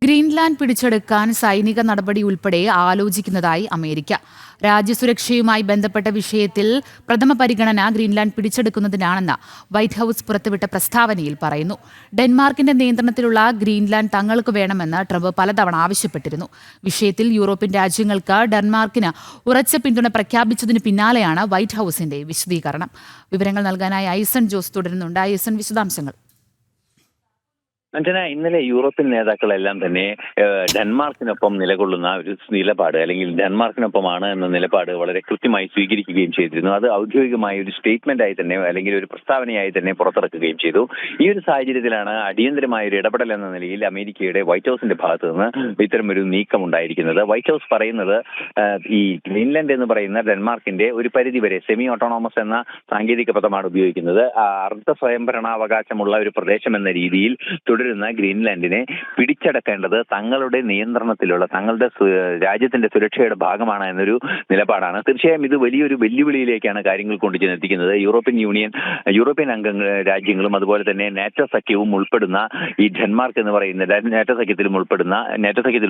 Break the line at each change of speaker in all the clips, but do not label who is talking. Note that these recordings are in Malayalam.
ഗ്രീൻലാൻഡ് പിടിച്ചെടുക്കാൻ സൈനിക നടപടി ഉൾപ്പെടെ ആലോചിക്കുന്നതായി അമേരിക്ക. രാജ്യസുരക്ഷയുമായി ബന്ധപ്പെട്ട വിഷയത്തിൽ പ്രഥമ പരിഗണന ഗ്രീൻലാൻഡ് പിടിച്ചെടുക്കുന്നതിനാണെന്ന് വൈറ്റ് ഹൌസ് പുറത്തുവിട്ട പ്രസ്താവനയിൽ പറയുന്നു. ഡെൻമാർക്കിന്റെ നിയന്ത്രണത്തിലുള്ള ഗ്രീൻലാൻഡ് തങ്ങൾക്ക് വേണമെന്ന് ട്രംപ് പലതവണ ആവശ്യപ്പെട്ടിരുന്നു. വിഷയത്തിൽ യൂറോപ്യൻ രാജ്യങ്ങൾക്ക് ഡെൻമാർക്കിന് ഉറച്ച പിന്തുണ പ്രഖ്യാപിച്ചതിന് പിന്നാലെയാണ് വൈറ്റ് ഹൌസിന്റെ വിശദീകരണം. വിവരങ്ങൾ നൽകാനായി ഐസൺ ജോസ് തുടരുന്നുണ്ട്. ഐസൺ, വിശദാംശങ്ങൾ.
അഞ്ജന, ഇന്നലെ യൂറോപ്യൻ നേതാക്കളെല്ലാം തന്നെ ഡെൻമാർക്കിനൊപ്പം നിലകൊള്ളുന്ന ഒരു നിലപാട്, അല്ലെങ്കിൽ ഡെൻമാർക്കിനൊപ്പമാണ് എന്ന നിലപാട് വളരെ കൃത്യമായി സ്വീകരിക്കുകയും ചെയ്തിരുന്നു. അത് ഔദ്യോഗികമായ ഒരു സ്റ്റേറ്റ്മെന്റ് ആയി തന്നെ, അല്ലെങ്കിൽ ഒരു പ്രസ്താവനയായി തന്നെ പുറത്തിറക്കുകയും ചെയ്തു. ഈ ഒരു സാഹചര്യത്തിലാണ് അടിയന്തരമായ ഒരു ഇടപെടൽ എന്ന നിലയിൽ അമേരിക്കയുടെ വൈറ്റ് ഹൌസിന്റെ ഭാഗത്ത് നിന്ന് ഇത്തരമൊരു നീക്കം ഉണ്ടായിരിക്കുന്നത്. വൈറ്റ് ഹൌസ് പറയുന്നത് ഈ ഗ്രീൻലാൻഡ് എന്ന് പറയുന്ന ഡെൻമാർക്കിന്റെ ഒരു പരിധിവരെ സെമി ഓട്ടോണോമസ് എന്ന സാങ്കേതിക പദമാണ് ഉപയോഗിക്കുന്നത്. അർദ്ധ സ്വയംഭരണാവകാശമുള്ള ഒരു പ്രദേശം എന്ന രീതിയിൽ തുടരുന്ന ഗ്രീൻലാൻഡിനെ പിടിച്ചടക്കേണ്ടത് തങ്ങളുടെ നിയന്ത്രണത്തിലുള്ള, തങ്ങളുടെ രാജ്യത്തിന്റെ സുരക്ഷയുടെ ഭാഗമാണ് എന്നൊരു നിലപാടാണ്. തീർച്ചയായും ഇത് വലിയൊരു വെല്ലുവിളിയിലേക്കാണ് കാര്യങ്ങൾ കൊണ്ടുചെന്നെത്തിക്കുന്നത്. യൂറോപ്യൻ രാജ്യങ്ങളും അതുപോലെ തന്നെ നാറ്റോ സഖ്യവും ഉൾപ്പെടുന്ന ഈ ഡെൻമാർക്ക് എന്ന് പറയുന്ന നാറ്റോ സഖ്യത്തിൽ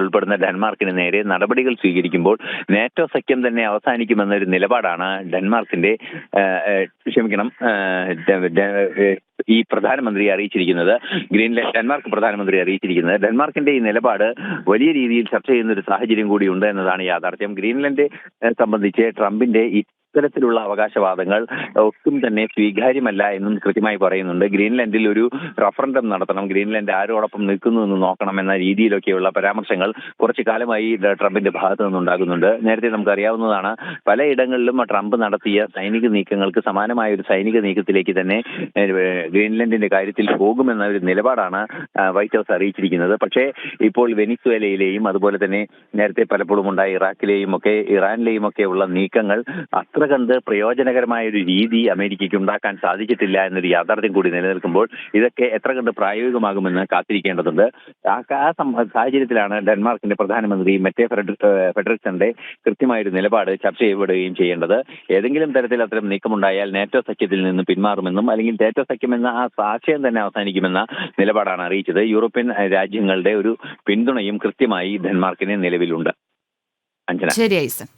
ഉൾപ്പെടുന്ന ഡെൻമാർക്കിന് നേരെ നടപടികൾ സ്വീകരിക്കുമ്പോൾ നാറ്റോ സഖ്യം തന്നെ അവസാനിക്കുമെന്നൊരു നിലപാടാണ് ഈ പ്രധാനമന്ത്രി അറിയിച്ചിരിക്കുന്നത്. ഡെൻമാർക്ക് പ്രധാനമന്ത്രി അറിയിച്ചിരിക്കുന്നത്. ഡെൻമാർക്കിന്റെ ഈ നിലപാട് വലിയ രീതിയിൽ ചർച്ച ചെയ്യുന്ന ഒരു സാഹചര്യം കൂടി ഉണ്ട് എന്നതാണ് യാഥാർത്ഥ്യം. ഗ്രീൻലാൻഡ് സംബന്ധിച്ച് ട്രംപിന്റെ ഇത്തരത്തിലുള്ള അവകാശവാദങ്ങൾ ഒട്ടും തന്നെ സ്വീകാര്യമല്ല എന്നും കൃത്യമായി പറയുന്നുണ്ട്. ഗ്രീൻലാൻഡിൽ ഒരു റഫറൻഡം നടത്തണം, ഗ്രീൻലാൻഡ് ആരോടൊപ്പം നിൽക്കുന്നു എന്ന് നോക്കണം എന്ന രീതിയിലൊക്കെയുള്ള പരാമർശങ്ങൾ കുറച്ചു കാലമായി ട്രംപിന്റെ ഭാഗത്തു നിന്നുണ്ടാകുന്നുണ്ട്. നേരത്തെ നമുക്കറിയാവുന്നതാണ്, പലയിടങ്ങളിലും ട്രംപ് നടത്തിയ സൈനിക നീക്കങ്ങൾക്ക് സമാനമായ ഒരു സൈനിക നീക്കത്തിലേക്ക് തന്നെ ഗ്രീൻലാൻഡിന്റെ കാര്യത്തിൽ പോകുമെന്ന ഒരു നിലപാടാണ് വൈറ്റ് ഹൌസ് അറിയിച്ചിരിക്കുന്നത്. പക്ഷേ ഇപ്പോൾ വെനിസ്വേലയിലെയും അതുപോലെ തന്നെ നേരത്തെ പലപ്പോഴും ഉണ്ടായ ഇറാനിലെയും ഒക്കെ ഉള്ള നീക്കങ്ങൾ അത്ര കണ്ട് പ്രയോജനകരമായ ഒരു രീതി അമേരിക്കയ്ക്ക് ഉണ്ടാക്കാൻ സാധിച്ചിട്ടില്ല എന്നൊരു യാഥാർത്ഥ്യം കൂടി നിലനിൽക്കുമ്പോൾ ഇതൊക്കെ എത്ര കണ്ട് പ്രായോഗികമാകുമെന്ന് കാത്തിരിക്കേണ്ടതുണ്ട്. ആ സാഹചര്യത്തിലാണ് ഡെൻമാർക്കിന്റെ പ്രധാനമന്ത്രി മെറ്റെ ഫ്രെഡറിക്സന്റെ കൃത്യമായൊരു നിലപാട് ചർച്ച ചെയ്യപ്പെടുകയും ചെയ്യേണ്ടത്. ഏതെങ്കിലും തരത്തിൽ അത്തരം നീക്കമുണ്ടായാൽ നാറ്റോ സഖ്യത്തിൽ നിന്ന് പിന്മാറുമെന്നും, അല്ലെങ്കിൽ നാറ്റോ സഖ്യം എന്ന ആ ആശയം തന്നെ അവസാനിക്കുമെന്ന നിലപാടാണ് അറിയിച്ചത്. യൂറോപ്യൻ രാജ്യങ്ങളുടെ ഒരു പിന്തുണയും കൃത്യമായി ഡെൻമാർക്കിന് നിലവിലുണ്ട്. അഞ്ജന.
ശരി ഐസൺ.